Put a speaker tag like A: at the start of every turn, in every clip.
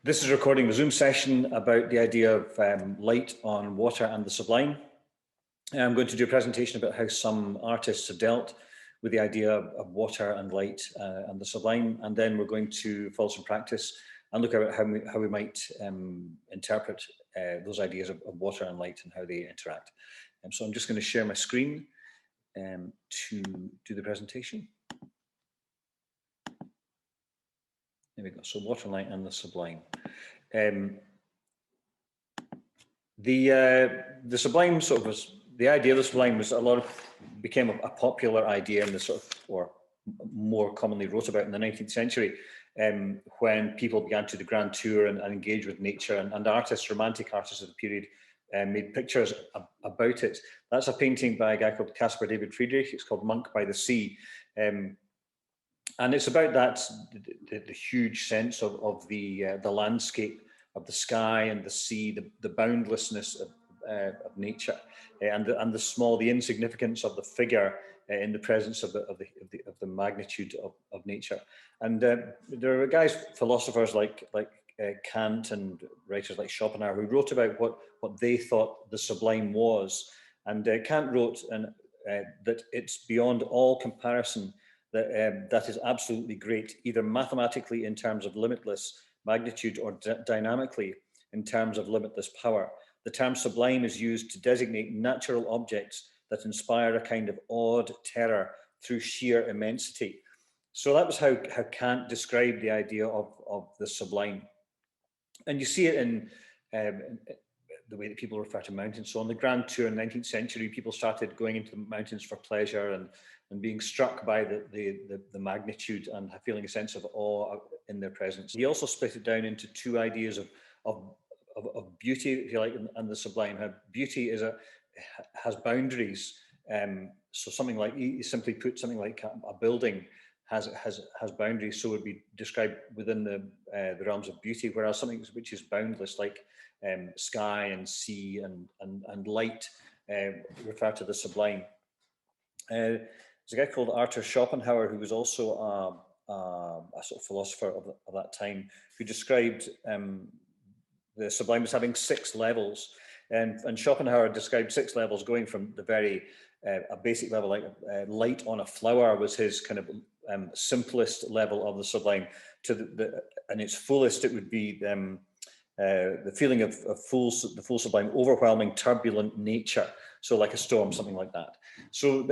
A: This is recording the Zoom session about the idea of light on water and the sublime. I'm going to do a presentation about how some artists have dealt with the idea of water and light and the sublime, and then we're going to follow some practice and look at how we might interpret those ideas of water and light and how they interact. So I'm just going to share my screen to do the presentation. There we go. So water and light and the sublime. The sublime sort of was, the idea of the sublime was became a popular idea in the sort of, or more commonly wrote about in the 19th century, when people began to do the grand tour and engage with nature, and artists, romantic artists of the period, made pictures about it. That's a painting by a guy called Caspar David Friedrich. It's called Monk by the Sea. And it's about that, the huge sense of the landscape, of the sky and the sea, the boundlessness of nature, and the insignificance of the figure in the presence of the magnitude of nature. And there are guys, philosophers like Kant and writers like Schopenhauer, who wrote about what they thought the sublime was. And Kant wrote that it's beyond all comparison, that is absolutely great, either mathematically in terms of limitless magnitude or dynamically in terms of limitless power. The term sublime is used to designate natural objects that inspire a kind of awed terror through sheer immensity. So that was how Kant described the idea of the sublime. And you see it in the way that people refer to mountains. So on the grand tour in the 19th century, people started going into the mountains for pleasure and being struck by the magnitude and feeling a sense of awe in their presence. He also split it down into two ideas of beauty, if you like, and the sublime. How beauty has boundaries. So something like, simply put, something like a building has boundaries, so it would be described within the realms of beauty, whereas something which is boundless, like sky and sea and light, refer to the sublime. There's a guy called Arthur Schopenhauer, who was also a sort of philosopher of that time, who described the sublime as having 6 levels. And Schopenhauer described 6 levels, going from the very a basic level, like light on a flower was his kind of simplest level of the sublime, to and its fullest it would be the feeling of the full sublime, overwhelming, turbulent nature. So like a storm, something like that. So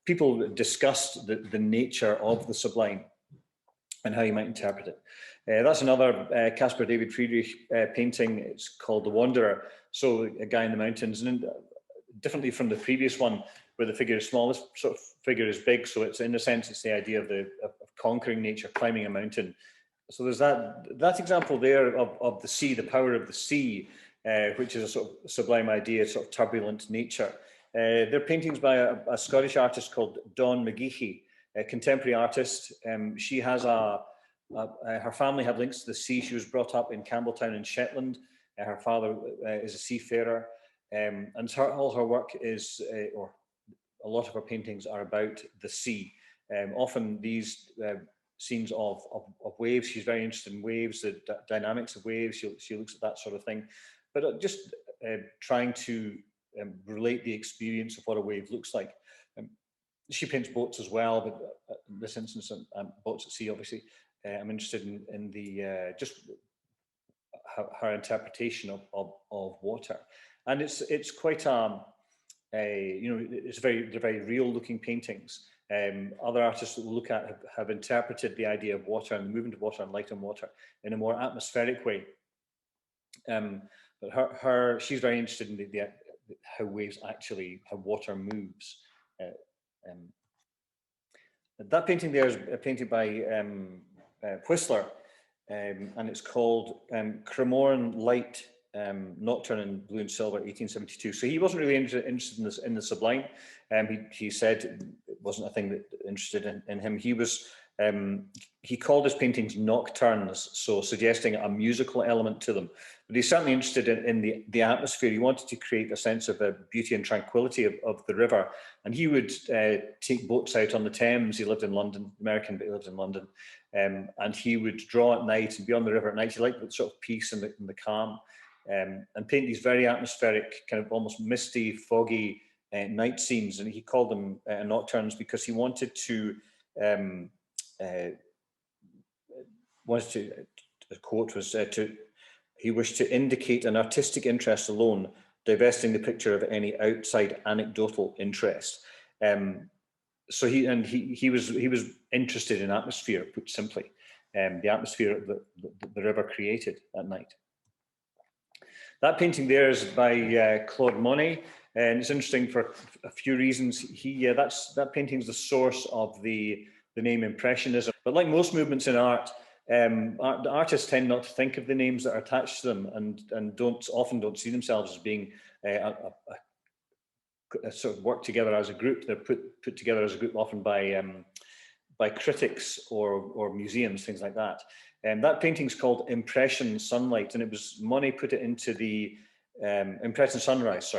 A: people discussed the nature of the sublime and how you might interpret it. That's another Caspar David Friedrich painting. It's called The Wanderer. So a guy in the mountains, and differently from the previous one, where the figure is small, this sort of figure is big. So it's, in a sense, it's the idea of conquering nature, climbing a mountain. So there's that example there of the sea, the power of the sea, which is a sort of sublime idea, sort of turbulent nature. They're paintings by a Scottish artist called Dawn McGeehee, a contemporary artist. She has her family have links to the sea. She was brought up in Campbelltown in Shetland. Her father is a seafarer, and all her work is, or a lot of her paintings are about the sea. Often these scenes of waves. She's very interested in waves, the dynamics of waves. She looks at that sort of thing, but just trying to relate the experience of what a wave looks like. She paints boats as well, but in this instance, boats at sea, obviously. I'm interested in the just her interpretation of water, and it's quite they're very real looking paintings. Other artists that we'll look at have interpreted the idea of water and the movement of water and light on water in a more atmospheric way. But she's very interested in how waves actually, how water moves. That painting there is a painting by Whistler, and it's called Cremorne Light, Nocturne in Blue and Silver, 1872. So he wasn't really interested in the sublime. He said it wasn't a thing that interested in him. He was He called his paintings nocturnes, so suggesting a musical element to them. But he's certainly interested in the atmosphere. He wanted to create a sense of beauty and tranquility of the river. And he would take boats out on the Thames. He lived in London, American, but he lived in London. And he would draw at night and be on the river at night. He liked the sort of peace and the calm. And paint these very atmospheric, kind of almost misty, foggy night scenes. And he called them nocturnes because he wanted to, the quote was, he wished to indicate an artistic interest alone, divesting the picture of any outside anecdotal interest. So he was interested in atmosphere, put simply, the atmosphere that the river created at night. That painting there is by Claude Monet, and it's interesting for a few reasons. That painting is the source of the name Impressionism. But like most movements in art, the artists tend not to think of the names that are attached to them, and often don't see themselves as being a sort of work together as a group. They're put together as a group often by critics or museums, things like that. That painting's called Impression Sunlight, and it was Monet put it into the Impression Sunrise.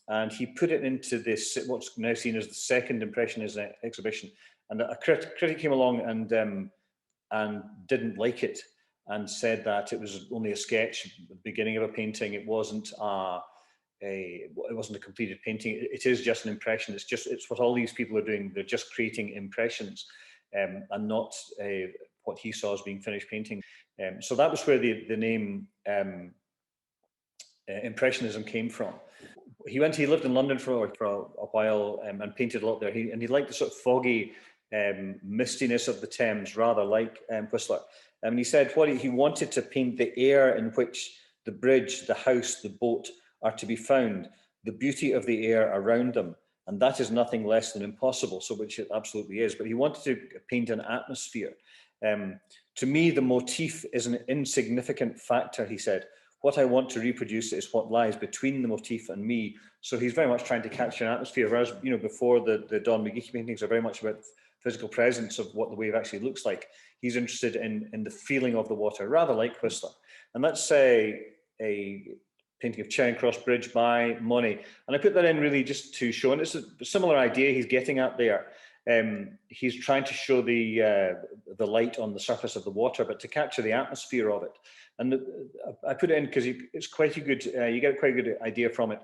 A: And he put it into this, what's now seen as the second Impressionism exhibition. And a critic came along and didn't like it, and said that it was only a sketch, the beginning of a painting. It wasn't a completed painting. It is just an impression. It's what all these people are doing. They're just creating impressions, and not what he saw as being finished painting. So that was where the name Impressionism came from. He lived in London for a while and painted a lot there. He liked the sort of foggy mistiness of the Thames, rather like Whistler. And he said he wanted to paint the air in which the bridge, the house, the boat are to be found, the beauty of the air around them, and that is nothing less than impossible, so which it absolutely is. But he wanted to paint an atmosphere. To me, the motif is an insignificant factor, he said. What I want to reproduce is what lies between the motif and me. So he's very much trying to capture an atmosphere, whereas, before the Don McGeechy paintings are very much about physical presence of what the wave actually looks like. He's interested in the feeling of the water, rather like Whistler. And that's a painting of Charing Cross Bridge by Monet. And I put that in really just to show, and it's a similar idea he's getting at there. He's trying to show the light on the surface of the water, but to capture the atmosphere of it. And I put it in because it's quite a good, you get quite a good idea from it,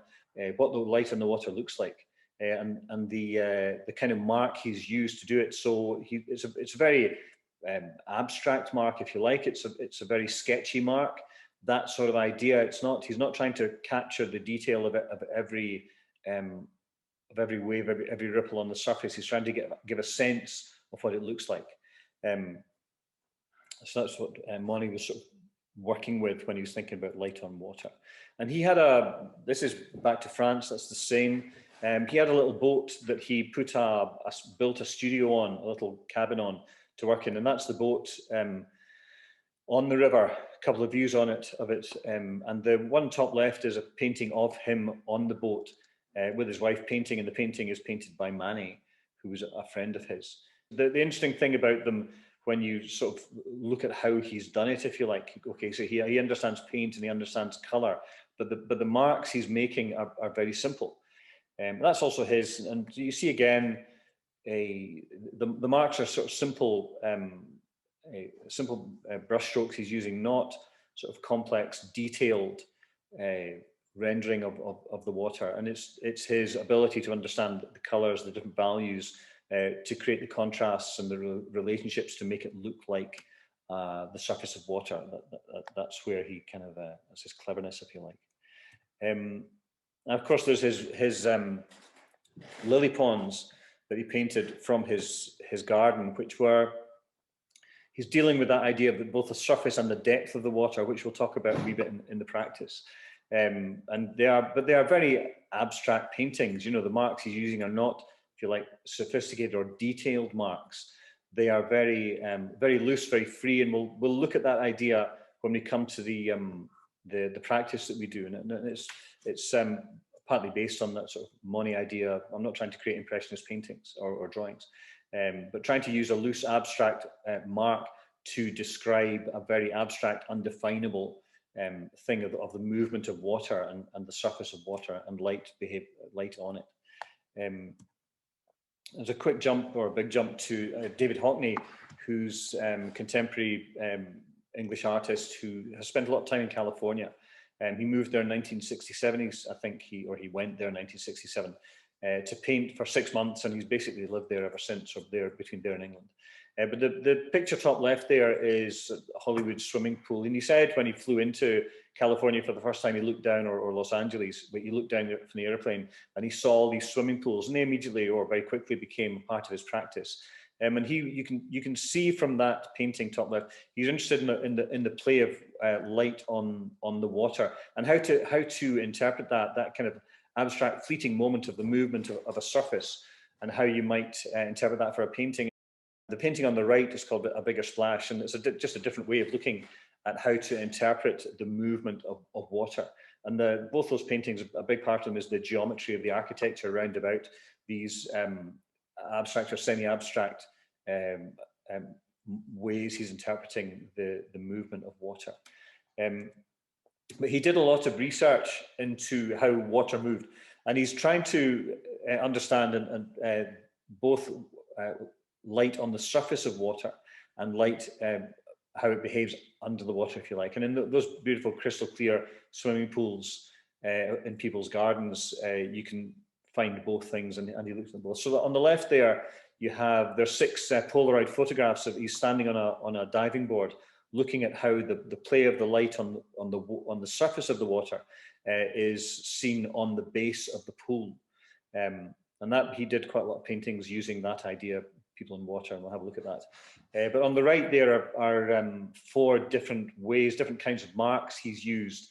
A: what the light on the water looks like, and the kind of mark he's used to do it. So it's a very abstract mark, if you like. It's a very sketchy mark. That sort of idea. He's not trying to capture the detail of every wave, every ripple on the surface. He's trying to give a sense of what it looks like. So that's what Monet was sort of working with when he was thinking about light on water. And he had this is back to France, that's the same. He had a little boat that he built a studio on, a little cabin on to work in. And that's the boat on the river, a couple of views of it. And the one top left is a painting of him on the boat with his wife painting, and the painting is painted by Manet, who was a friend of his. The interesting thing about them, when you sort of look at how he's done it, if you like, okay, so he understands paint and he understands color, but the marks he's making are very simple. That's also his, and you see again, the marks are sort of simple, simple brush strokes he's using, not sort of complex, detailed rendering of the water. And it's his ability to understand the colors, the different values, to create the contrasts and the relationships to make it look like the surface of water. That's where he kind of, that's his cleverness, if you like. And of course, there's his lily ponds that he painted from his garden, which were, he's dealing with that idea of both the surface and the depth of the water, which we'll talk about a wee bit in the practice. And they are very abstract paintings. The marks he's using are not, if you like, sophisticated or detailed marks. They are very, very loose, very free, and we'll look at that idea when we come to the practice that we do, and it's partly based on that sort of Monet idea. I'm not trying to create impressionist paintings or drawings. but trying to use a loose abstract mark to describe a very abstract, undefinable thing of the movement of water and the surface of water and light on it. There's a quick jump or a big jump to David Hockney, who's contemporary English artist who has spent a lot of time in California. He moved there in 1967, I think he went there in 1967 to paint for 6 months, and he's basically lived there ever since, or between there and England. But the picture top left there is Hollywood swimming pool. And he said when he flew into California for the first time, he looked down, or Los Angeles, but he looked down from the airplane and he saw these swimming pools, and they immediately or very quickly became part of his practice. And you can see from that painting top left, he's interested in the play of light on the water, and how to interpret that kind of abstract fleeting moment of the movement of a surface, and how you might interpret that for a painting. The painting on the right is called A Bigger Splash, and it's just a different way of looking at how to interpret the movement of water. And both those paintings, a big part of them is the geometry of the architecture around about these abstract or semi-abstract ways he's interpreting the movement of water. But he did a lot of research into how water moved, and he's trying to understand both light on the surface of water and light, how it behaves under the water, if you like. And in those beautiful crystal clear swimming pools in people's gardens, you can find both things, and he looks at them both. So on the left there, there's 6 Polaroid photographs of he's standing on a diving board, looking at how the play of the light on the surface of the water is seen on the base of the pool. And that he did quite a lot of paintings using that idea, people in water, and we'll have a look at that. But on the right there are 4 different ways, different kinds of marks he's used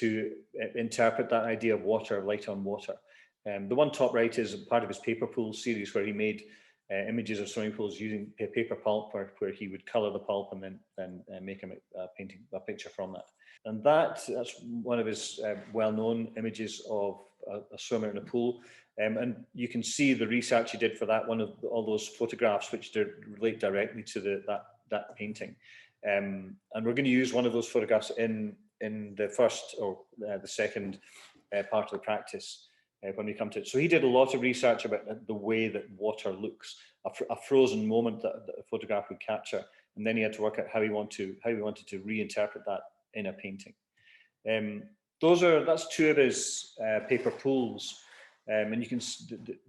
A: to interpret that idea of water, light on water. The one top right is part of his paper pool series, where he made images of swimming pools using paper pulp, where he would colour the pulp and then make a picture from that. And that's one of his well-known images of a swimmer in a pool. And you can see the research he did for that, one of all those photographs, which relate directly to that painting. And we're going to use one of those photographs in the first or the second part of the practice when we come to it. So he did a lot of research about the way that water looks, a frozen moment that a photograph would capture, and then he had to work out how he wanted to reinterpret that in a painting. That's 2 of his paper pools. And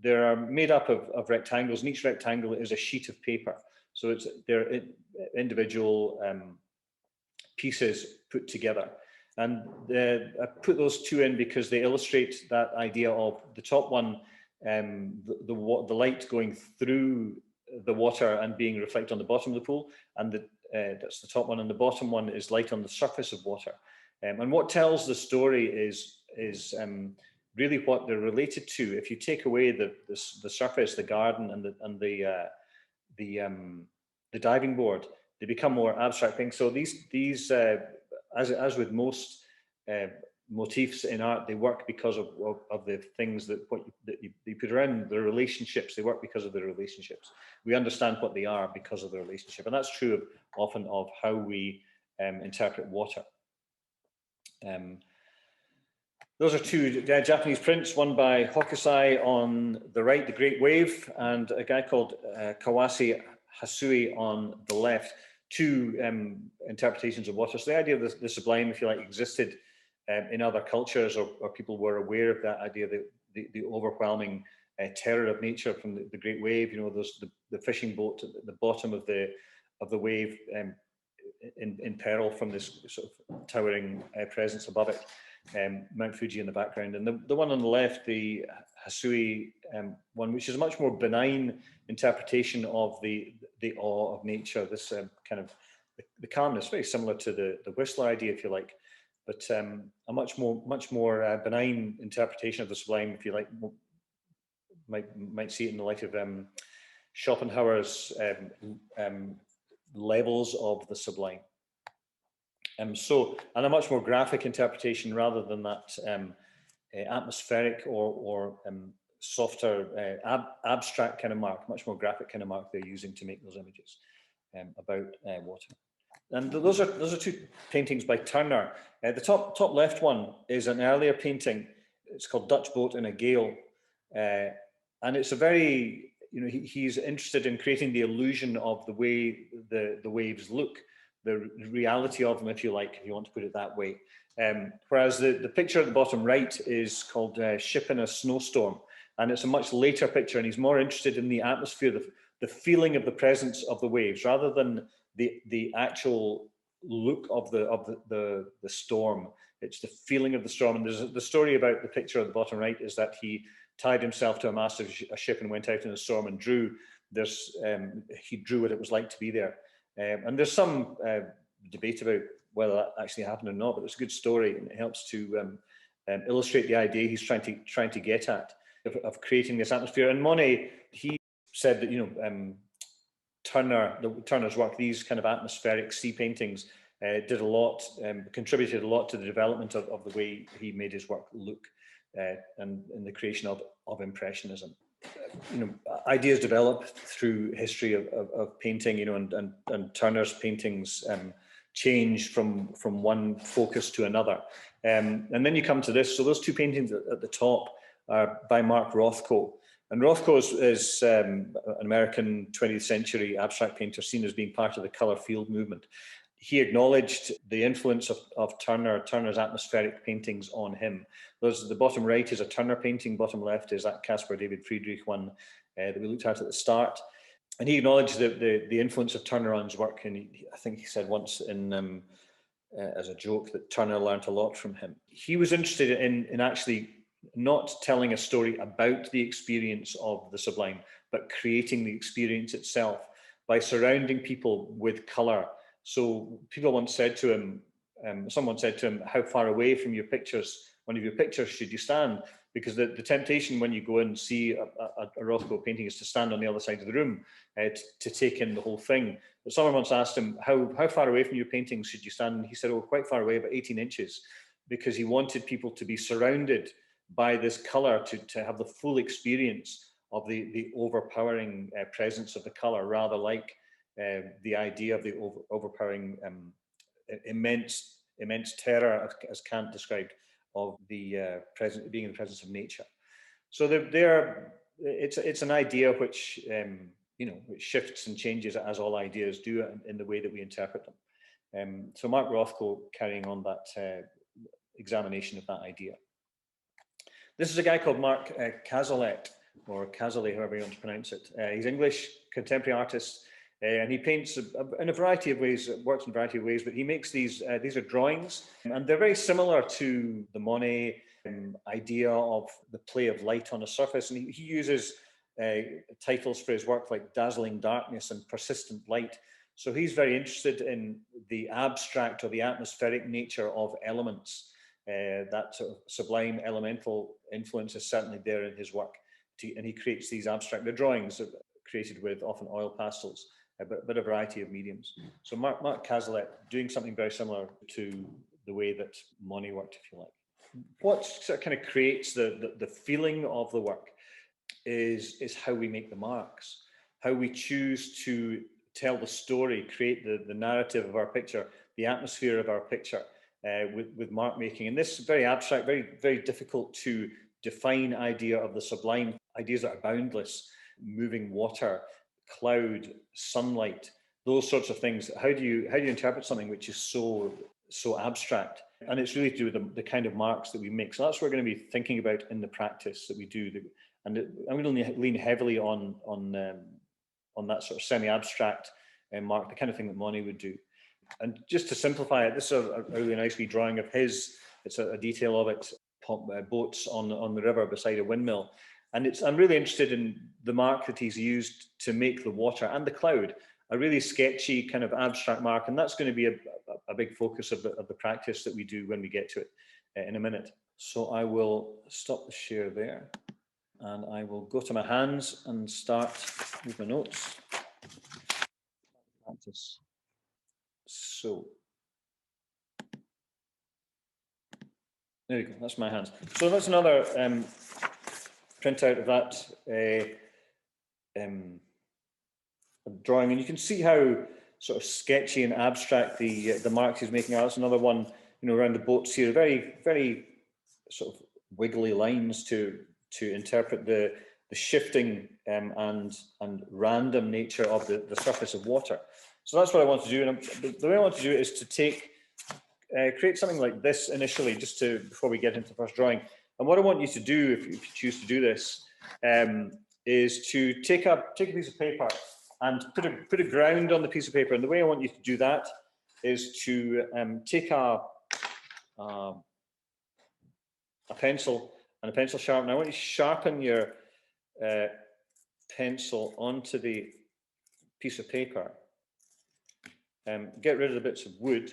A: they're made up of rectangles, and each rectangle is a sheet of paper. So they're individual pieces put together. And I put those 2 in because they illustrate that idea of the top one, the light going through the water and being reflected on the bottom of the pool, and that's the top one, and the bottom one is light on the surface of water. And what tells the story is really what they're related to. If you take away the surface, the garden, and the diving board, they become more abstract things. So these as with most motifs in art, they work because of the things that you put around, the relationships. They work because of the relationships. We understand what they are because of the relationship, and that's true often of how we interpret water. Those are 2 Japanese prints, one by Hokusai on the right, The Great Wave, and a guy called Kawase Hasui on the left. 2 interpretations of water. So the idea of the sublime, if you like, existed in other cultures, or people were aware of that idea, the overwhelming terror of nature from the Great Wave. The fishing boat at the bottom of the wave, in peril from this sort of towering presence above it. Mount Fuji in the background, and the one on the left, the Hasui one, which is a much more benign interpretation of the awe of nature. This kind of the calmness, very similar to the Whistler idea, if you like, but a much more benign interpretation of the sublime, if you like. Might see it in the light of Schopenhauer's levels of the sublime. And a much more graphic interpretation rather than that atmospheric or softer, abstract kind of mark, much more graphic kind of mark they're using to make those images about water. And those are two paintings by Turner. The top left one is an earlier painting. It's called Dutch Boat in a Gale, and it's a very, he's interested in creating the illusion of the way the waves look, the reality of them, if you like, if you want to put it that way. Whereas the picture at the bottom right is called Ship in a Snowstorm, and it's a much later picture, and he's more interested in the atmosphere, the feeling of the presence of the waves, rather than the actual look of the storm. It's the feeling of the storm. And there's the story about the picture at the bottom right is that he tied himself to a mast of a ship and went out in a storm and drew. He drew what it was like to be there. And there's some debate about whether that actually happened or not, but it's a good story, and it helps to illustrate the idea he's trying to get at of creating this atmosphere. And Monet, he said that Turner's work, these kind of atmospheric sea paintings, did a lot, contributed a lot to the development of the way he made his work look, and in the creation of Impressionism. Ideas develop through history of painting, and Turner's paintings change from one focus to another. And then you come to this. So those two paintings at the top are by Mark Rothko. And Rothko is an American 20th century abstract painter seen as being part of the colour field movement. He acknowledged the influence of Turner's atmospheric paintings on him. The bottom right is a Turner painting, bottom left is that Caspar David Friedrich one that we looked at the start. And he acknowledged the influence of Turner on his work, and I think he said once as a joke that Turner learned a lot from him. He was interested in actually not telling a story about the experience of the sublime, but creating the experience itself by surrounding people with colour. So people once said to him, someone said to him, how far away from one of your pictures should you stand? Because the temptation when you go and see a Rothko painting is to stand on the other side of the room to take in the whole thing. But someone once asked him, how far away from your paintings should you stand? And he said, oh, quite far away, about 18 inches, because he wanted people to be surrounded by this colour to have the full experience of the overpowering presence of the colour, rather like the idea of the overpowering immense terror, as Kant described, of the being in the presence of nature. So it's an idea which which shifts and changes as all ideas do in the way that we interpret them. So Mark Rothko carrying on that examination of that idea. This is a guy called Mark Cazalet, or Cazalet, however you want to pronounce it. He's English, contemporary artist, and he paints in a variety of ways, works in a variety of ways, but he makes these are drawings, and they're very similar to the Monet idea of the play of light on a surface, and he uses titles for his work like dazzling darkness and persistent light. So he's very interested in the abstract or the atmospheric nature of elements. That sort of sublime elemental influence is certainly there in his work, and he creates these abstract drawings created with often oil pastels, but a variety of mediums. So Mark Cazalet doing something very similar to the way that Monet worked, if you like. What sort of kind of creates the feeling of the work is how we make the marks, how we choose to tell the story, create the narrative of our picture, the atmosphere of our picture. With mark making, and this very abstract, very, very difficult to define idea of the sublime, ideas that are boundless, moving water, cloud, sunlight, those sorts of things. How do you interpret something which is so abstract? And it's really to do with the kind of marks that we make. So that's what we're going to be thinking about in the practice that we do. And I'm going to lean heavily on that sort of semi-abstract mark, the kind of thing that Monet would do. And just to simplify it, this is a really nice wee drawing of his. It's a detail of it, boats on the river beside a windmill. And I'm really interested in the mark that he's used to make the water and the cloud, a really sketchy kind of abstract mark. And that's going to be a big focus of the practice that we do when we get to it in a minute. So I will stop the share there, and I will go to my hands and start with my notes. Practice. So there we go, that's my hands. So that's another printout of that drawing, and you can see how sort of sketchy and abstract the marks he's making are. That's another one, around the boats here, very, very sort of wiggly lines to interpret the shifting and random nature of the surface of water. So that's what I want to do, and the way I want to do it is to create something like this initially, just before we get into the first drawing. And what I want you to do, if you choose to do this, is to take a piece of paper and put a ground on the piece of paper. And the way I want you to do that is to take a pencil and a pencil sharpener. I want you to sharpen your pencil onto the piece of paper. Get rid of the bits of wood.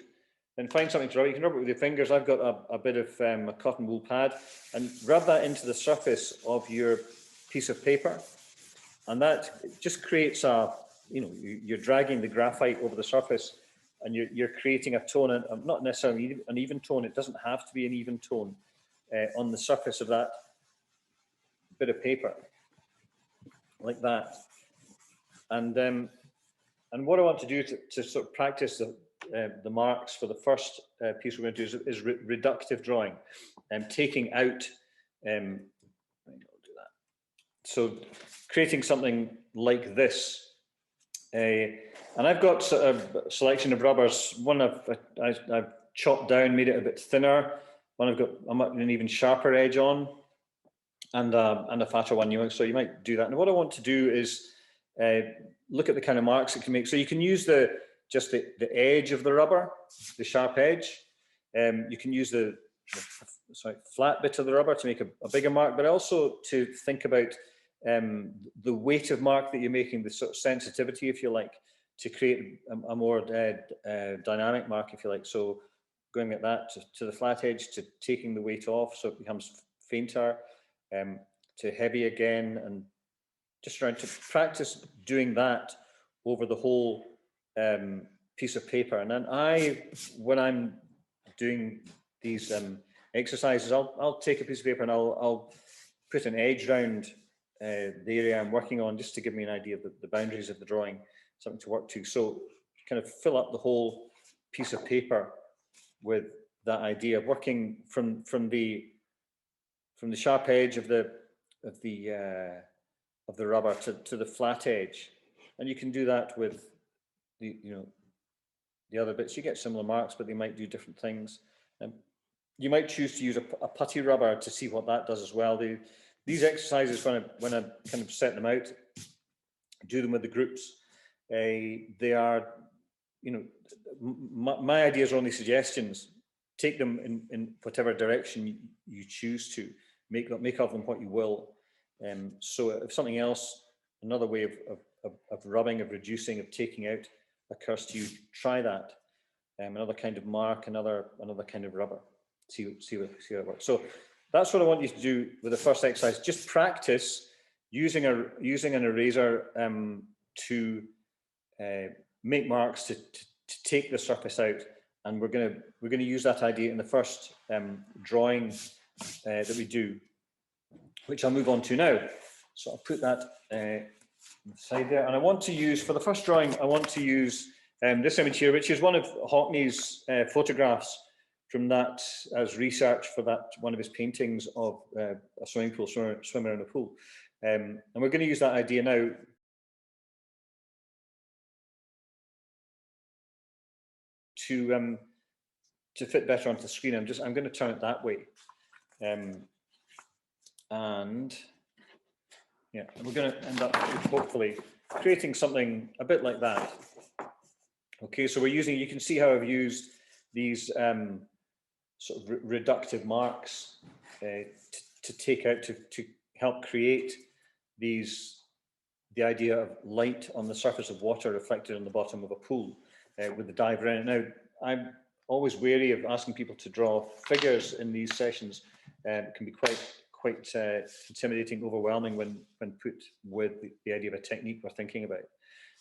A: Then find something to rub. You can rub it with your fingers. I've got a bit of a cotton wool pad, and rub that into the surface of your piece of paper. And that just creates you're dragging the graphite over the surface, and you're creating a tone, and not necessarily an even tone. It doesn't have to be an even tone on the surface of that bit of paper, like that. And what I want to do to sort of practice the marks for the first piece we're going to do is reductive drawing, and taking out. So creating something like this. And I've got a selection of rubbers. One I've chopped down, made it a bit thinner. One I've got an even sharper edge on, and a fatter one. So you might do that. And what I want to do is look at the kind of marks it can make. So you can use just the edge of the rubber, the sharp edge. You can use the flat bit of the rubber to make a bigger mark, but also to think about the weight of mark that you're making, the sort of sensitivity, if you like, to create a more dynamic mark, if you like. So going at that to the flat edge, to taking the weight off so it becomes fainter, to heavy again, and just trying to practice doing that over the whole piece of paper. And then when I'm doing these exercises, I'll take a piece of paper and I'll put an edge round the area I'm working on, just to give me an idea of the boundaries of the drawing, something to work to. So kind of fill up the whole piece of paper with that idea of working from the sharp edge of the rubber to the flat edge. And you can do that with the other bits. You get similar marks, but they might do different things. You might choose to use a putty rubber to see what that does as well. These exercises, when I kind of set them out, do them with the groups. They are, my ideas are only suggestions. Take them in whatever direction you choose to. Make of them what you will. So if something else, another way of rubbing, of reducing, of taking out occurs to you, try that. Another kind of mark, another kind of rubber. See how it works. So that's what I want you to do with the first exercise. Just practice using an eraser to make marks, to take the surface out, and we're going to use that idea in the first drawing that we do, which I'll move on to now. So I'll put that side there, and I want to use, for the first drawing, I want to use this image here, which is one of Hockney's photographs from that as research for that one of his paintings of a swimming pool, swimmer in a pool. And we're going to use that idea now to fit better onto the screen. I'm going to turn it that way. And yeah, we're going to end up hopefully creating something a bit like that. Okay, so you can see how I've used these sort of reductive marks to take out, to help create the idea of light on the surface of water reflected on the bottom of a pool with the diver in it. Now, I'm always wary of asking people to draw figures in these sessions. It can be quite intimidating, overwhelming when put with the idea of a technique we're thinking about.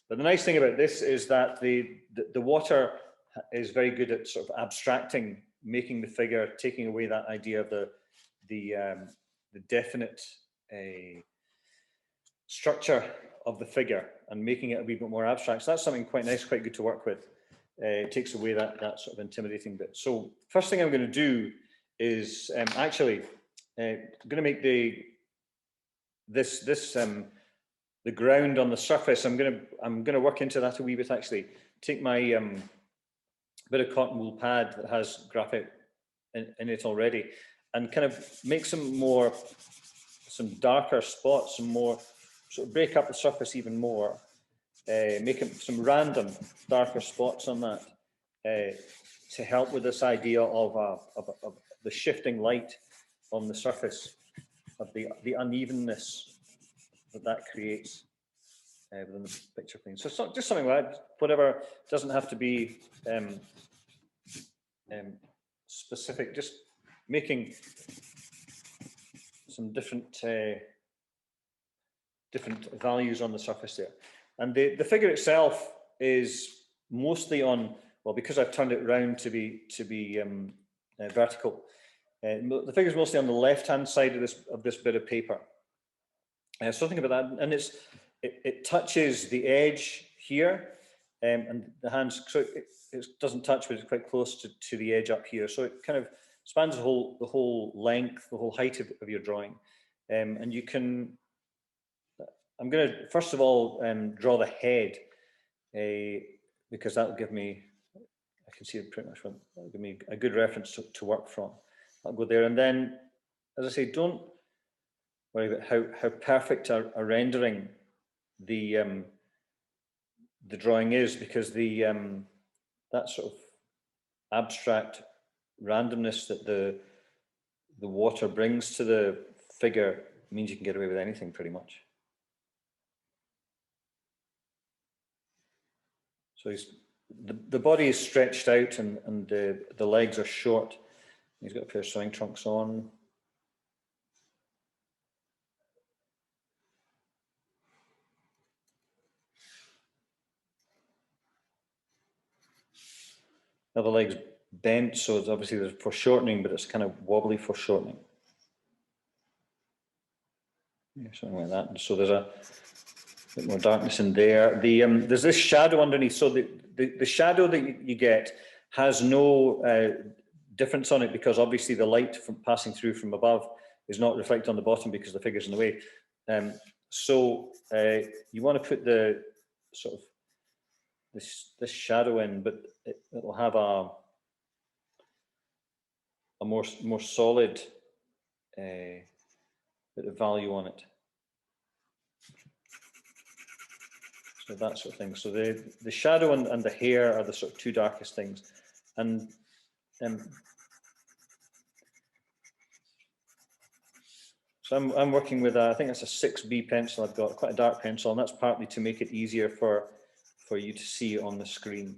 A: But the nice thing about this is that the water is very good at sort of abstracting, making the figure, taking away that idea of the definite structure of the figure and making it a wee bit more abstract. So that's something quite nice, quite good to work with. It takes away that sort of intimidating bit. So first thing I'm going to do is actually I'm going to make the ground on the surface. I'm going to work into that a wee bit. Actually, take my bit of cotton wool pad that has graphite in it already, and kind of make some darker spots, some more, sort of break up the surface even more, make it some random darker spots on that to help with this idea of the shifting light on the surface, of the unevenness that creates within the picture plane. So just something like that, whatever, doesn't have to be specific, just making some different values on the surface there. And the figure itself is mostly on, well, because I've turned it round to be vertical. The figure is mostly on the left-hand side of this bit of paper. So think about that, and it touches the edge here, and the hands, so it doesn't touch, but it's quite close to the edge up here. So it kind of spans the whole length, the whole height of your drawing, and you can. I'm going to first of all draw the head, because that will give me. I can see it pretty much. That'll give me a good reference to work from. I'll go there, and then, as I say, don't worry about how perfect a rendering the drawing is, because that sort of abstract randomness that the water brings to the figure means you can get away with anything pretty much. So the body is stretched out, and the legs are short. He's got a pair of swimming trunks on. Now the leg's bent, so it's obviously there's foreshortening, but it's kind of wobbly foreshortening. Yeah, something like that. And so there's a bit more darkness in there. There's this shadow underneath. So the shadow that you get has no difference on it, because obviously the light from passing through from above is not reflected on the bottom because the figure's in the way. So you want to put the sort of this shadow in, but it'll have a more solid bit of value on it. So that sort of thing. So the shadow and the hair are the sort of two darkest things, and so I'm working with I think that's a 6B pencil. I've got quite a dark pencil, and that's partly to make it easier for you to see on the screen.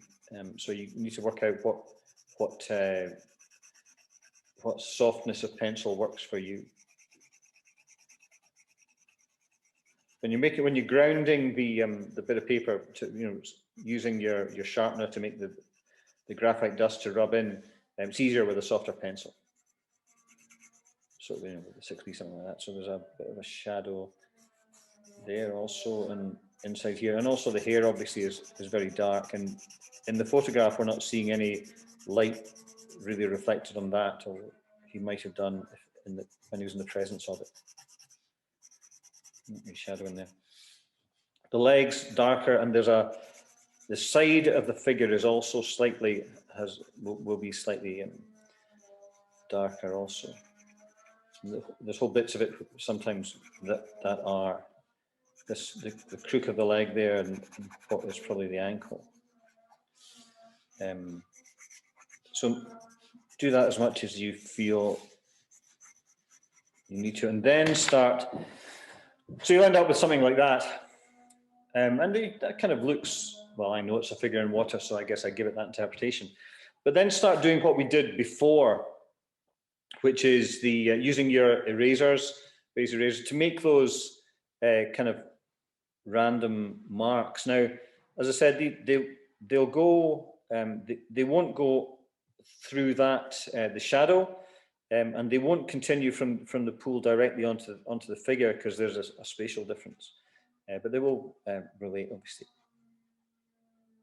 A: So you need to work out what softness of pencil works for you. When you're grounding the bit of paper, to using your sharpener to make the graphite dust to rub in, it's easier with a softer pencil. So with the 6B, something like that. So there's a bit of a shadow there also, and inside here, and also the hair obviously is very dark, and in the photograph we're not seeing any light really reflected on that, or he might have done when he was in the presence of it. Shadow in there. The legs darker, and there's the side of the figure is also slightly will be slightly darker also. There's whole bits of it sometimes that are the crook of the leg there, and what is probably the ankle. So do that as much as you feel you need to, and then start. So you'll end up with something like that, and that kind of looks, well, I know it's a figure in water, so I guess I give it that interpretation. But then start doing what we did before, which is using your erasers to make those kind of random marks. Now, as I said, they'll go, they won't go through that the shadow, And they won't continue from the pool directly onto the figure because there's a spatial difference. But they will relate, obviously.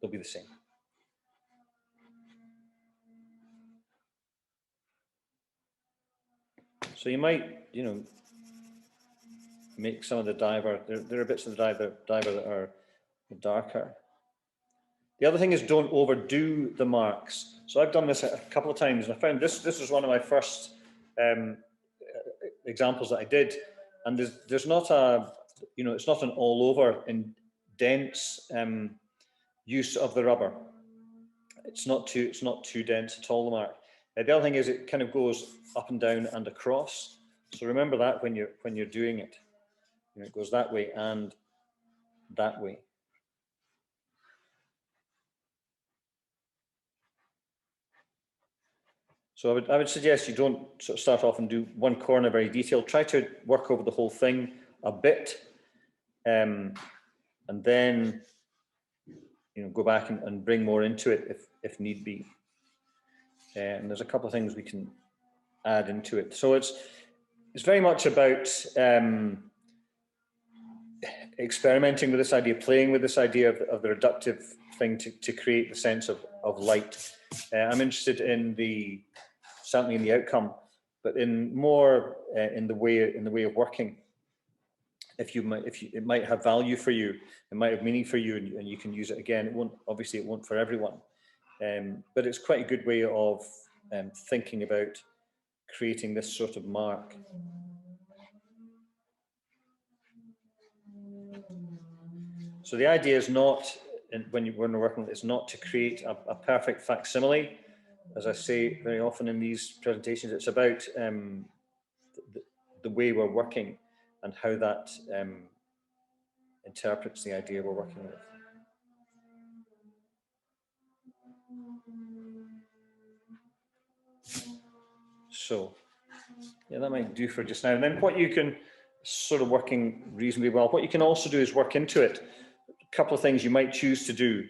A: They'll be the same. So you might, make some of the diver, there are bits of the diver that are darker. The other thing is don't overdo the marks. So I've done this a couple of times, and I found this was one of my first examples that I did. And there's not it's not an all over and dense use of the rubber. It's not too dense at all, the mark. The other thing is it kind of goes up and down and across. So remember that when you're doing it. It goes that way and that way. So I would suggest you don't sort of start off and do one corner very detailed. Try to work over the whole thing a bit, and then go back and bring more into it if need be. And there's a couple of things we can add into it. So it's very much about experimenting with this idea, playing with this idea of the reductive thing to create the sense of light. I'm interested in certainly in the outcome, but in more in the way of working. It might have value for you, it might have meaning for you, and you can use it again. It won't for everyone, but it's quite a good way of thinking about creating this sort of mark. So the idea is not, when we're working, is not to create a perfect facsimile. As I say very often in these presentations, it's about the way we're working and how that interprets the idea we're working with. So, yeah, that might do for just now. And then what you can, sort of working reasonably well, what you can also do is work into it. A couple of things you might choose to do.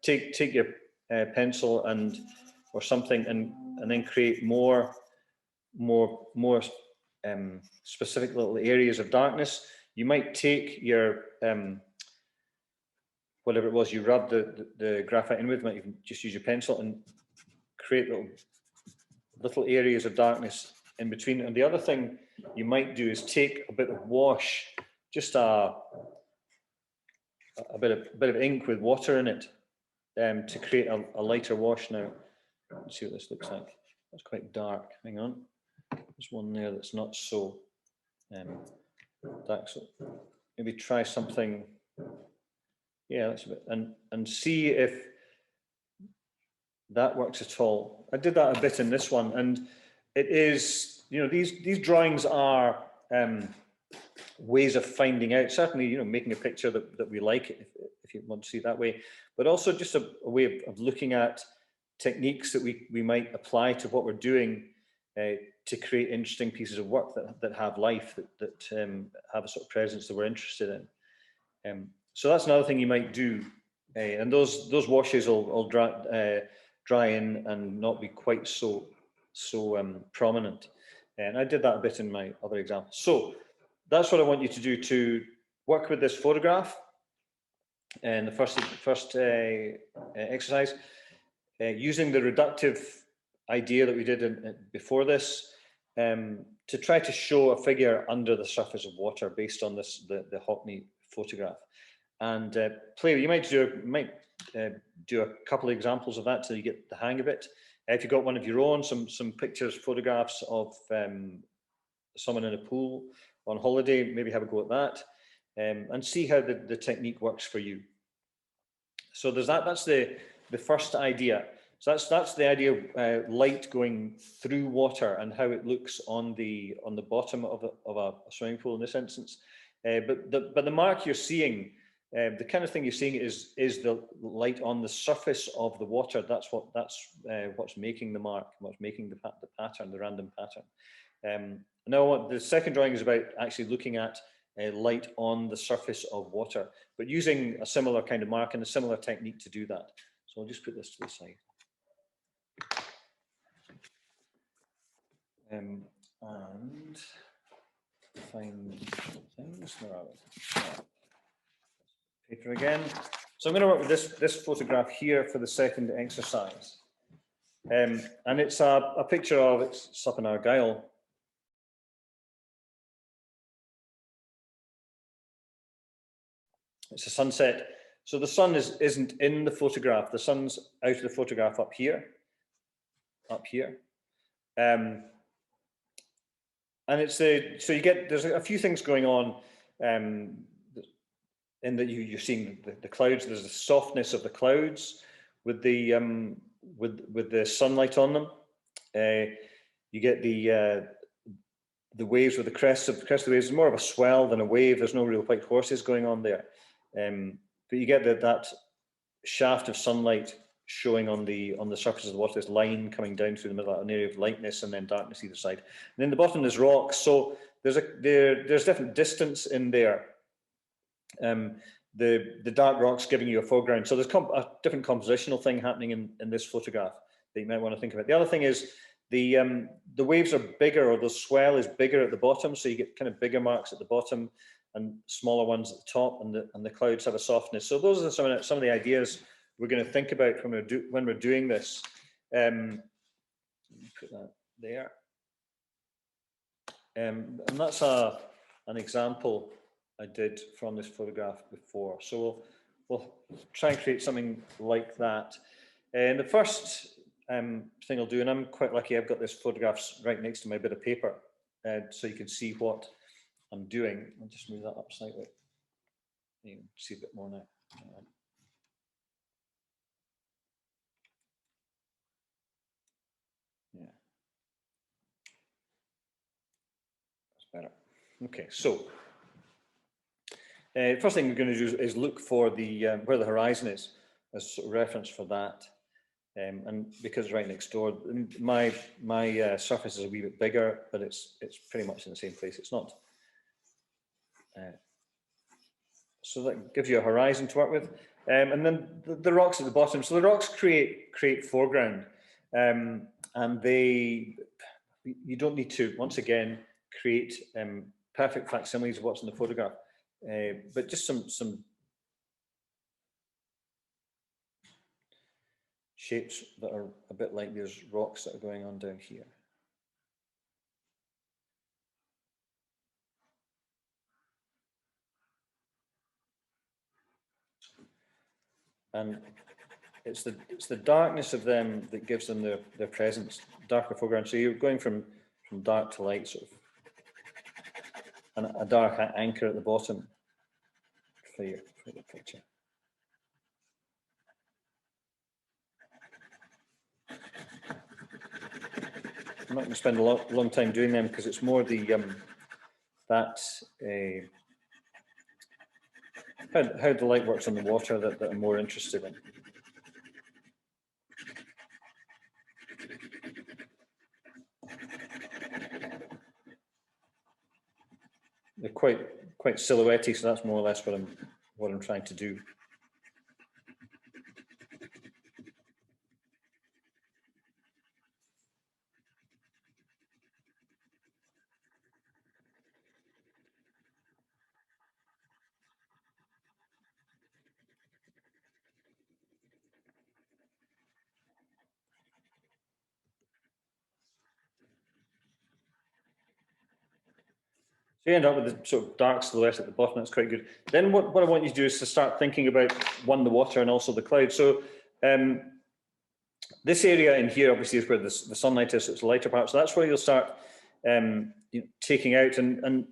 A: Take your pencil or something and then create more specific little areas of darkness. You might take your whatever it was you rubbed the graphite in with, you can just use your pencil and create little areas of darkness in between. And the other thing you might do is take a bit of wash, just a bit of ink with water in it, to create a lighter wash. Now, let's see what this looks like. That's quite dark. Hang on, there's one there that's not so dark. So maybe try something. Yeah, that's a bit, and see if that works at all. I did that a bit in this one, and it is, these drawings are ways of finding out, certainly, making a picture that we like, if you want to see it that way, but also just a way of looking at techniques that we might apply to what we're doing to create interesting pieces of work that have life, that have a sort of presence that we're interested in. So that's another thing you might do, and those washes will dry in and not be quite so prominent. And I did that a bit in my other example. So that's what I want you to do, to work with this photograph. And the first exercise, using the reductive idea that we did before this, to try to show a figure under the surface of water based on the Hockney photograph. And play. You might do a couple of examples of that till you get the hang of it. If you've got one of your own, some pictures, photographs of someone in a pool on holiday, maybe have a go at that, and see how the technique works for you. So there's that. That's the first idea. So that's the idea of light going through water and how it looks on the bottom of a swimming pool in this instance. But the mark you're seeing, the kind of thing you're seeing is the light on the surface of the water. That's what's making the mark, what's making the pattern, the random pattern. Now, the second drawing is about actually looking at light on the surface of water, but using a similar kind of mark and a similar technique to do that. So I'll just put this to the side. And find things. Where are we? Paper again. So I'm going to work with this photograph here for the second exercise. And it's a picture of, it's up in Gale. It's a sunset. So the sun isn't in the photograph. The sun's out of the photograph up here. And it's so you get, there's a few things going on in that you're seeing the clouds. There's the softness of the clouds with the sunlight on them. You get the waves with the crest of the waves. It's more of a swell than a wave. There's no real white horses going on there. But you get that shaft of sunlight showing on the surface of the water, this line coming down through the middle, an area of lightness and then darkness either side. And then the bottom is rocks. So there's different distance in there. The dark rocks giving you a foreground. So there's a different compositional thing happening in this photograph that you might want to think about. The other thing is the waves are bigger, or the swell is bigger at the bottom, so you get kind of bigger marks at the bottom and smaller ones at the top, and the clouds have a softness. So those are some of the ideas we're going to think about when we're doing this. Put that there, and that's an example I did from this photograph before. So we'll try and create something like that. And the first thing I'll do, and I'm quite lucky, I've got this photographs right next to my bit of paper, so you can see what I'm doing. I'll just move that up slightly. You can see a bit more now. Yeah, that's better. Okay, so first thing we're going to do is look for the where the horizon is as sort of reference for that. And because it's right next door, my surface is a wee bit bigger, but it's pretty much in the same place. It's not. So that gives you a horizon to work with, and then the rocks at the bottom. So the rocks create foreground, and you don't need to, once again, create perfect facsimiles of what's in the photograph, but just some shapes that are a bit like these rocks that are going on down here. And it's the darkness of them that gives them their presence, darker foreground. So you're going from dark to light, sort of, and a dark anchor at the bottom for the picture. I'm not going to spend a long time doing them because it's more the how the light works on the water that I'm more interested in. They're quite silhouette-y, so that's more or less what I'm trying to do. So you end up with the sort of dark silhouette at the bottom. That's quite good. Then what I want you to do is to start thinking about, one, the water and also the cloud. So this area in here obviously is where the sunlight is, so it's the lighter part. So that's where you'll start taking out. And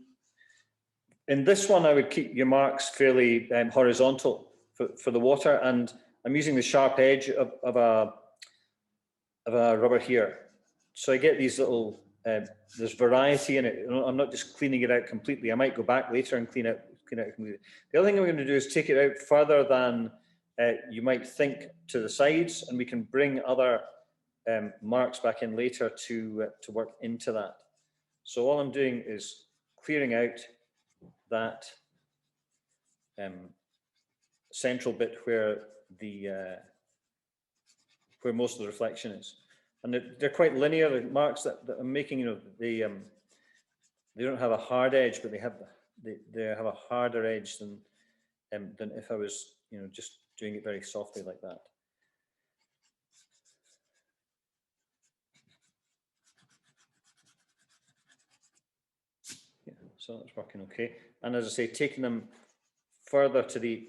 A: in this one, I would keep your marks fairly horizontal for the water. And I'm using the sharp edge of a rubber here. So I get these little, there's variety in it. I'm not just cleaning it out completely. I might go back later and clean it completely. The other thing I'm going to do is take it out further than you might think to the sides, and we can bring other marks back in later to work into that. So all I'm doing is clearing out that central bit where most of the reflection is. And they're quite linear. The marks that I'm making, you know, they don't have a hard edge, but they have a harder edge than if I was, you know, just doing it very softly like that. Yeah, so that's working okay. And as I say, taking them further to the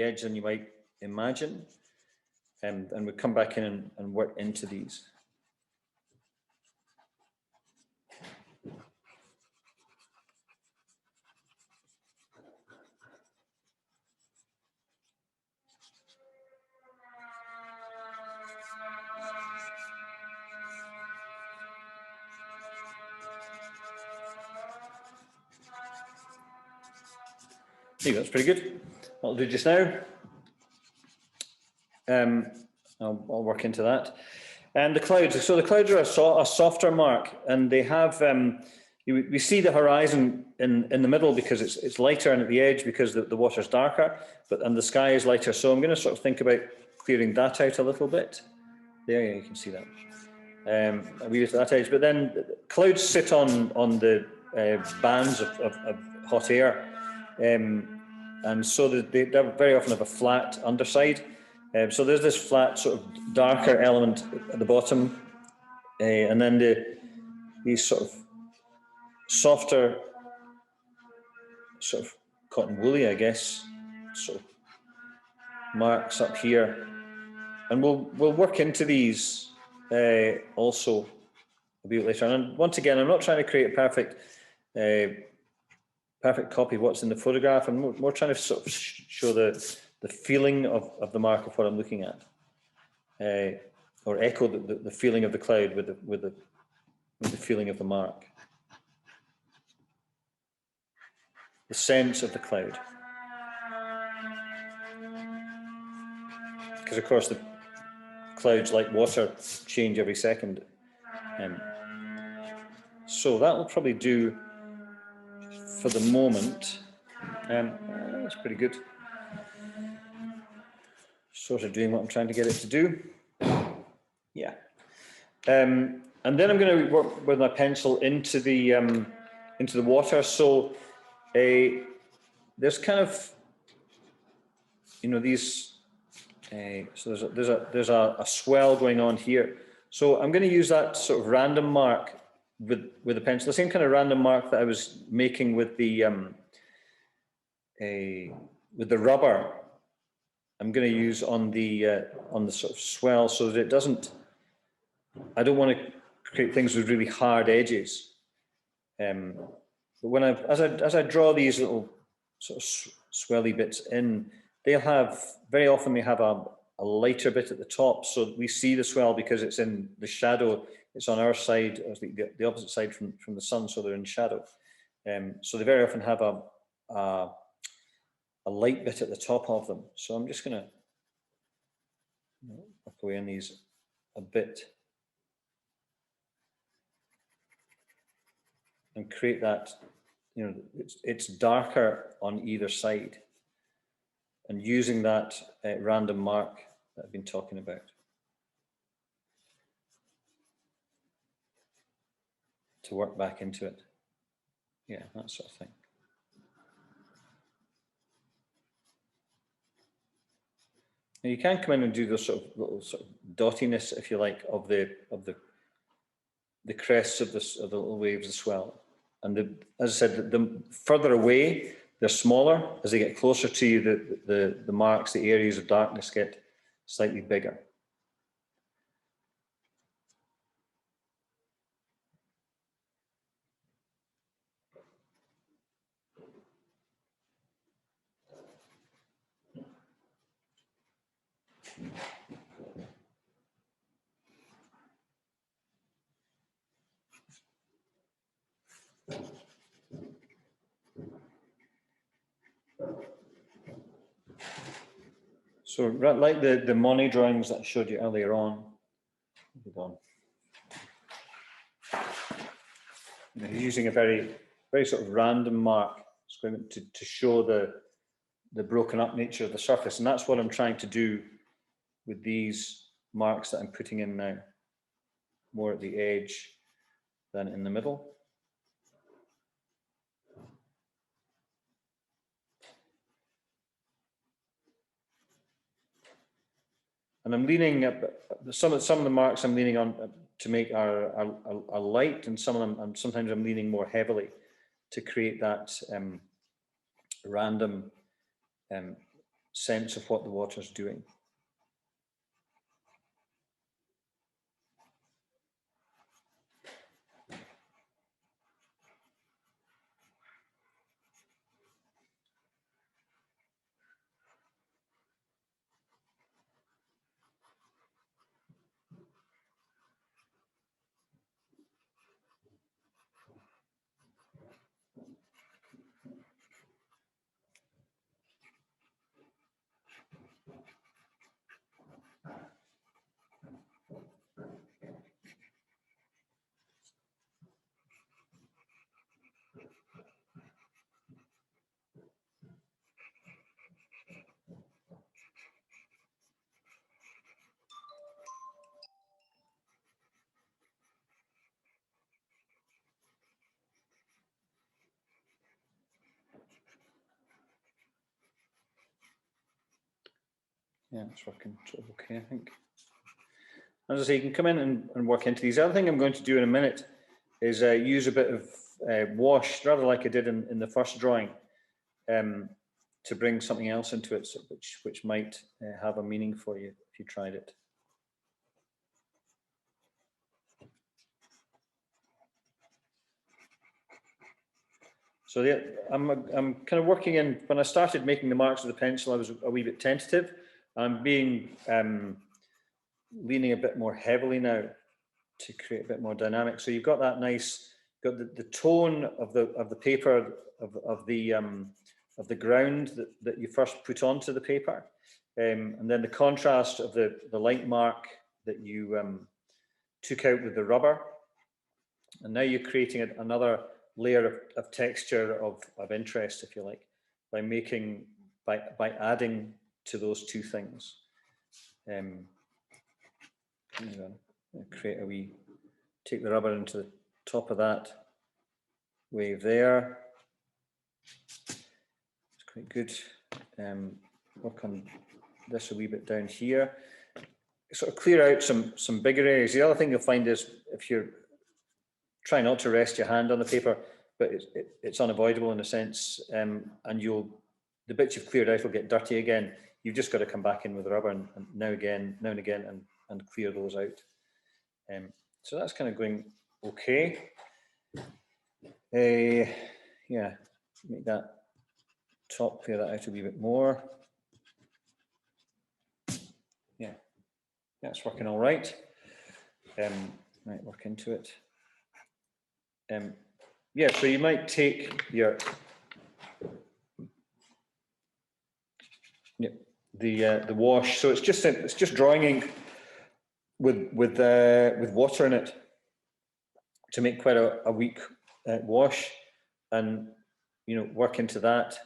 A: edge than you might imagine, and we come back in and work into these. See, that's pretty good. What I'll do just now, I'll work into that. And the clouds, so the clouds are a softer mark, and they have, we see the horizon in the middle because it's lighter, and at the edge because the water's darker, and the sky is lighter. So I'm going to sort of think about clearing that out a little bit. There, yeah, you can see that. We use that edge, but then clouds sit on the bands of hot air. And so they very often have a flat underside. So there's this flat sort of darker element at the bottom, and then these sort of softer, sort of cotton woolly, I guess, sort of marks up here. And we'll work into these also a bit later. And once again, I'm not trying to create a perfect copy of what's in the photograph. I'm more trying to sort of show the feeling of the mark of what I'm looking at, or echo the feeling of the cloud with the feeling of the mark, the sense of the cloud. Because of course the clouds, like water, change every second. So that will probably do for the moment. That's pretty good. Sort of doing what I'm trying to get it to do. Yeah. And then I'm going to work with my pencil into the water. So there's kind of, you know, these. So there's a swell going on here. So I'm going to use that sort of random mark with the pencil, the same kind of random mark that I was making with the rubber. I'm going to use on the sort of swell, so that it doesn't. I don't want to create things with really hard edges. But when as I draw these little sort of swelly bits in, they'll have very often they have a lighter bit at the top, so we see the swell because it's in the shadow. It's on our side, or the opposite side from the sun, so they're in shadow. So they very often have a light bit at the top of them. So I'm just going to work away on these a bit and create that, you know, it's darker on either side, and using that random mark that I've been talking about to work back into it. Yeah, that sort of thing. Now you can come in and do those sort of little sort of dottiness, if you like, of the crests of the little waves as well. And as I said, the further away, they're smaller. As they get closer to you, the marks, the areas of darkness get slightly bigger. So like the Monet drawings that I showed you earlier on, using a very sort of random mark to show the broken up nature of the surface, and that's what I'm trying to do with these marks that I'm putting in now. more at the edge than in the middle. And I'm leaning some of the marks I'm leaning on to make are light, and some of them sometimes I'm leaning more heavily to create that random sense of what the water's doing. Yeah, it's working sort of okay, I think. As I say, you can come in and work into these. The other thing I'm going to do in a minute is use a bit of wash, rather like I did in the first drawing, to bring something else into it, which might have a meaning for you if you tried it. So yeah, I'm kind of working in. When I started making the marks with the pencil, I was a wee bit tentative. I'm being leaning a bit more heavily now to create a bit more dynamic. So you've got that nice, got the tone of the paper of the ground that you first put onto the paper, and then the contrast of the light mark that you took out with the rubber, and now you're creating another layer of texture of interest, if you like, by adding to those two things. Create a wee, take the rubber into the top of that wave there. It's quite good. Work on this a wee bit down here. Sort of clear out some bigger areas. The other thing you'll find is if you're try not to rest your hand on the paper, but it's unavoidable in a sense, and the bits you've cleared out will get dirty again. You've just got to come back in with the rubber and now and again and clear those out. So that's kind of going okay. Yeah, make that top, clear that out a wee bit more. Yeah, that's working all right. Right, work into it. Yeah, so you might take your the wash. So it's just drawing ink with water in it to make quite a weak wash, and work into that.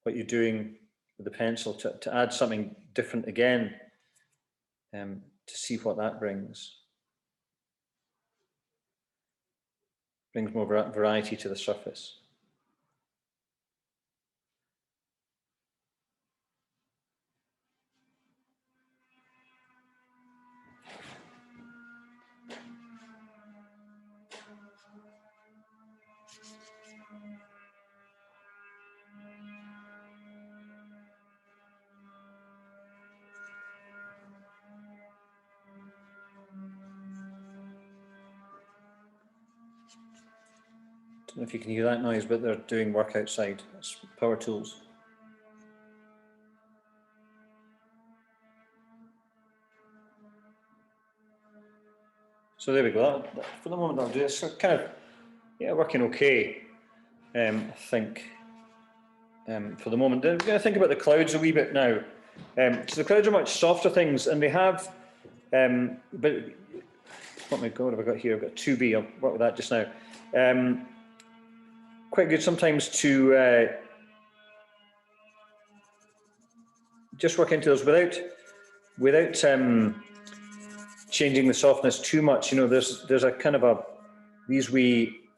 A: What you're doing with the pencil to add something different again, to see what that brings. Brings more variety to the surface. I don't know if you can hear that noise, but they're doing work outside. It's power tools. So there we go. For the moment, I'll do this. So kind of, yeah, working okay. I think for the moment. I'm going to think about the clouds a wee bit now. So the clouds are much softer things, and they have. But oh my God, have I got here? I've got 2B. I'll work with that just now. Quite good sometimes to just work into those without changing the softness too much. You know, there's a kind of a,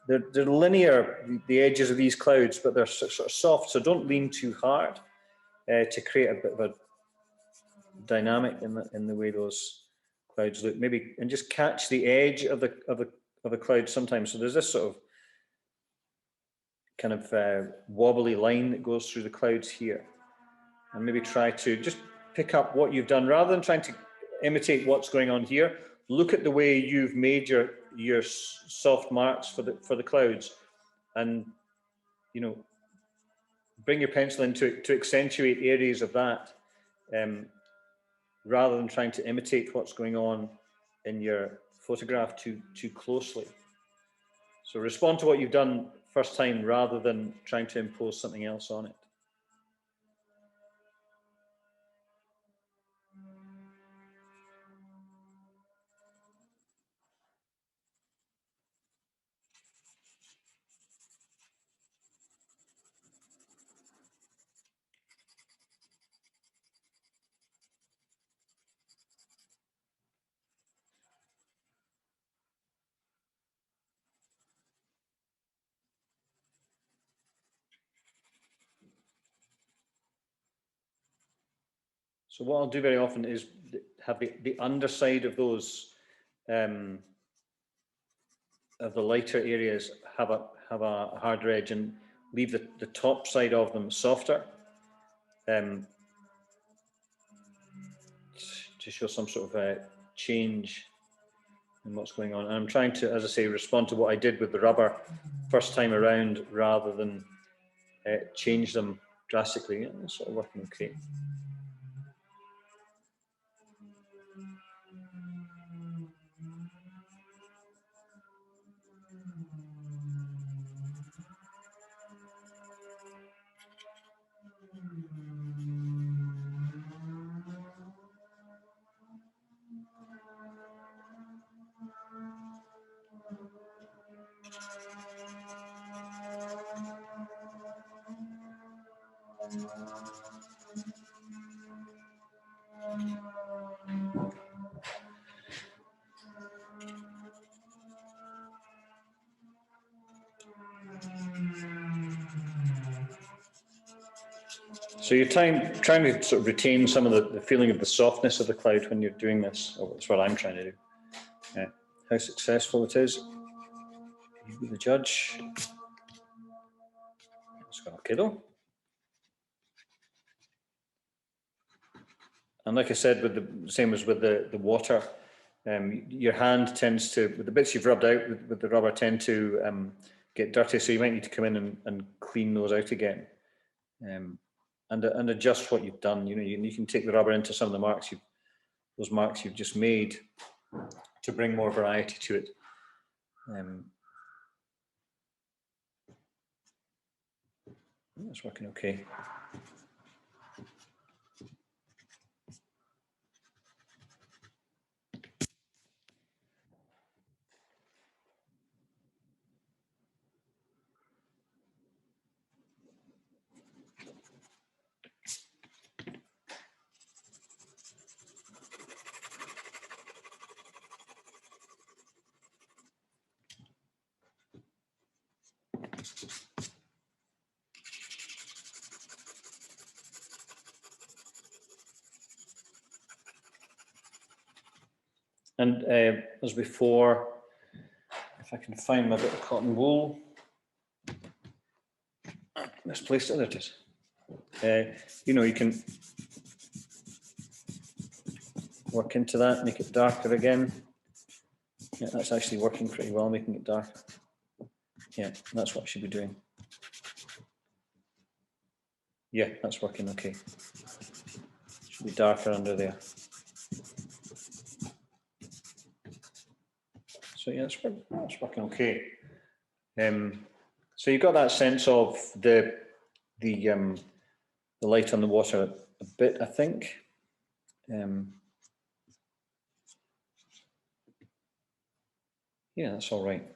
A: they're linear, the edges of these clouds, but they're sort of soft, so don't lean too hard to create a bit of a dynamic in the way those clouds look. Maybe, and just catch the edge of the cloud sometimes. So there's this sort of kind of wobbly line that goes through the clouds here, and maybe try to just pick up what you've done rather than trying to imitate what's going on here. Look at the way you've made your soft marks for the clouds, and you know, bring your pencil in to accentuate areas of that, rather than trying to imitate what's going on in your photograph too closely. So respond to what you've done first time rather than trying to impose something else on it. So what I'll do very often is have the underside of those of the lighter areas have a harder edge, and leave the top side of them softer, to show some sort of change in what's going on. And I'm trying to, as I say, respond to what I did with the rubber first time around rather than change them drastically. Yeah, it's sort of working okay. So you're trying to sort of retain some of the feeling of the softness of the cloud when you're doing this, or that's what I'm trying to do. How successful it is, you be the judge. It's gone okay though. And like I said, with the same as with the water, your hand tends to, with the bits you've rubbed out with the rubber, tend to get dirty. So you might need to come in and clean those out again, and adjust what you've done. You know, you can take the rubber into some of the marks those marks you've just made to bring more variety to it. It's working okay. And as before, if I can find my bit of cotton wool, misplaced it, there it is. You know, you can work into that, make it darker again. Yeah, that's actually working pretty well, making it darker. Yeah, that's what I should be doing. Yeah, that's working okay. Should be darker under there. So yeah, it's working okay. So you've got that sense of the light on the water a bit, I think. Yeah, that's all right.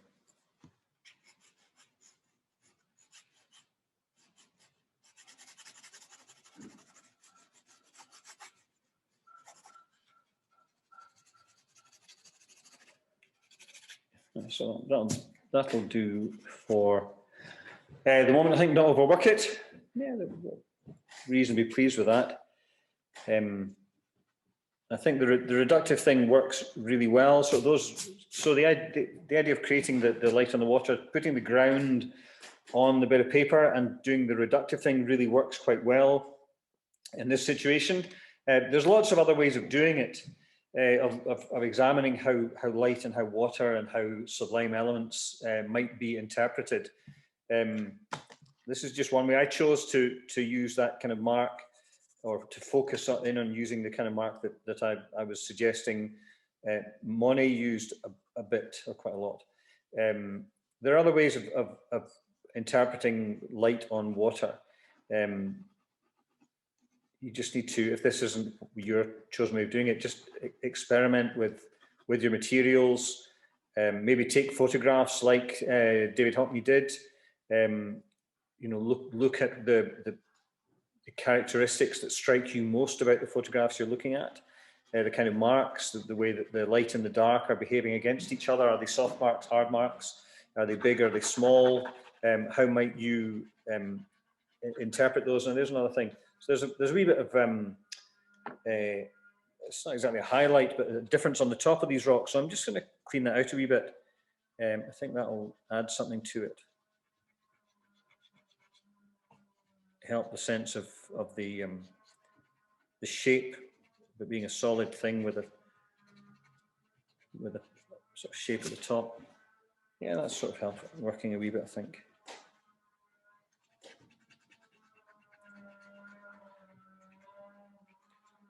A: So that'll do for the moment. I think not overwork it. Yeah, reasonably pleased with that. I think the reductive thing works really well. So the idea of creating the light on the water, putting the ground on the bit of paper and doing the reductive thing really works quite well in this situation. There's lots of other ways of doing it, of examining how light and how water and how sublime elements might be interpreted. This is just one way. I chose to use that kind of mark, or to focus in on using the kind of mark that I was suggesting. Monet used a bit, or quite a lot. There are other ways of interpreting light on water. You just need to, if this isn't your chosen way of doing it, just experiment with your materials. Maybe take photographs like David Hockney did. Look at the characteristics that strike you most about the photographs you're looking at. The kind of marks, the way that the light and the dark are behaving against each other. Are they soft marks, hard marks? Are they big? Are they small? How might you interpret those? And there's another thing. So there's a wee bit of it's not exactly a highlight, but a difference on the top of these rocks. So I'm just going to clean that out a wee bit. I think that will add something to it. Help the sense of the shape, but being a solid thing with a sort of shape at the top. Yeah, that's sort of helpful, working a wee bit, I think.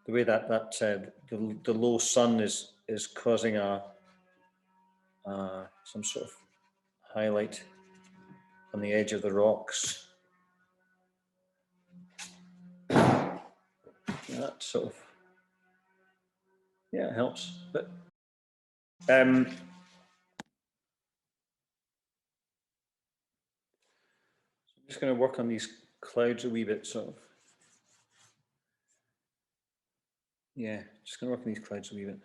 A: The way that the low sun is causing some sort of highlight on the edge of the rocks. That sort of, yeah, it helps. But I'm just going to work on these clouds a wee bit, sort of. Yeah, just going to work on these clouds a wee bit.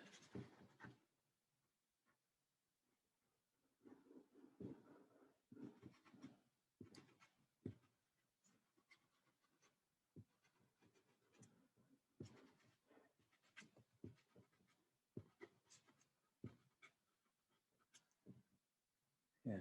A: Yeah.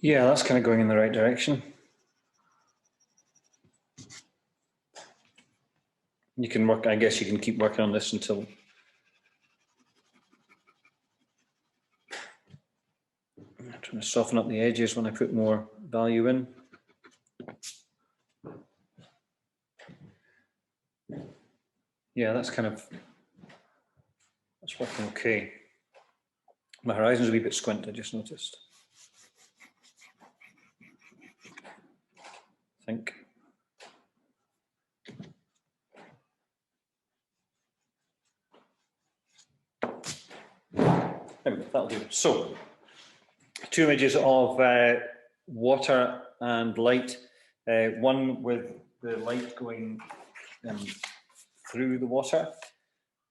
A: Yeah, that's kind of going in the right direction. You can work, I guess you can keep working on this until I'm trying to soften up the edges when I put more value in. Yeah, that's working okay. My horizon's a wee bit squint, I just noticed. I think. Anyway, that'll do. So, 2 images of water and light. One with the light going through the water.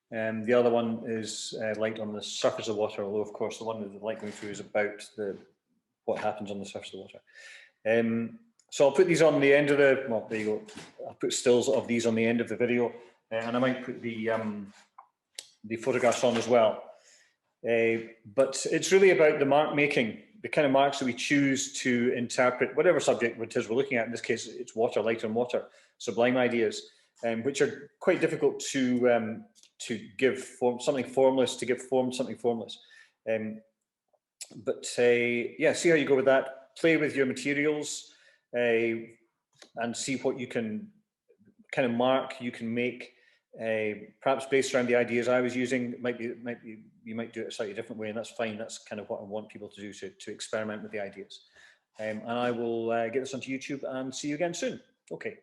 A: The other one is light on the surface of the water, although of course the one with the light going through is about what happens on the surface of the water. So I'll put these on the end of the, well, there you go. I'll put stills of these on the end of the video, and I might put the photographs on as well. But it's really about the mark making, the kind of marks that we choose to interpret whatever subject it is we're looking at. In this case, it's water, light and water, sublime ideas, which are quite difficult to give form, something formless, to give form to something formless. But yeah, see how you go with that. Play with your materials and see what you can kind of mark, you can make, perhaps based around the ideas I was using. You might do it a slightly different way, and that's fine. That's kind of what I want people to do, to experiment with the ideas. And I will get this onto YouTube and see you again soon. Okay.